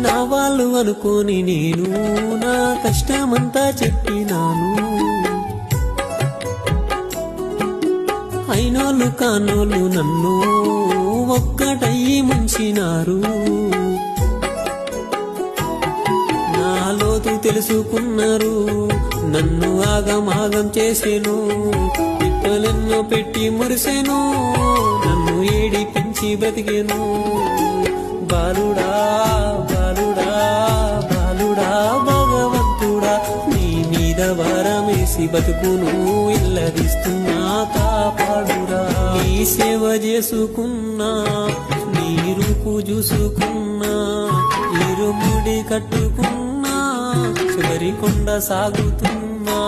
నా వాళ్ళు అనుకోని నేను నా కష్టమంతా చెప్పినాను. అయినోళ్ళు కానోళ్ళు నన్ను ఒక్కటయ్యి ముంచినారు. నా లోతు తెలుసుకున్నారు, నన్ను ఆగమాగం చేసేను. తిప్పలెన్నో పెట్టి మురిసెను, నన్ను ఏడిపించి బ్రతికేను. బాలుడా బాలుడా బాలుడా భగవంతుడా, నీ మీద భారమేసి బతుకును ఇల్లదిస్తున్నా, కాపాడురా. నీ సేవ చేసుకున్నా, నీ రూపు చూసుకున్నా, ఇరుముడి కట్టుకున్నా, చివరి కొండ సాగుతున్నా.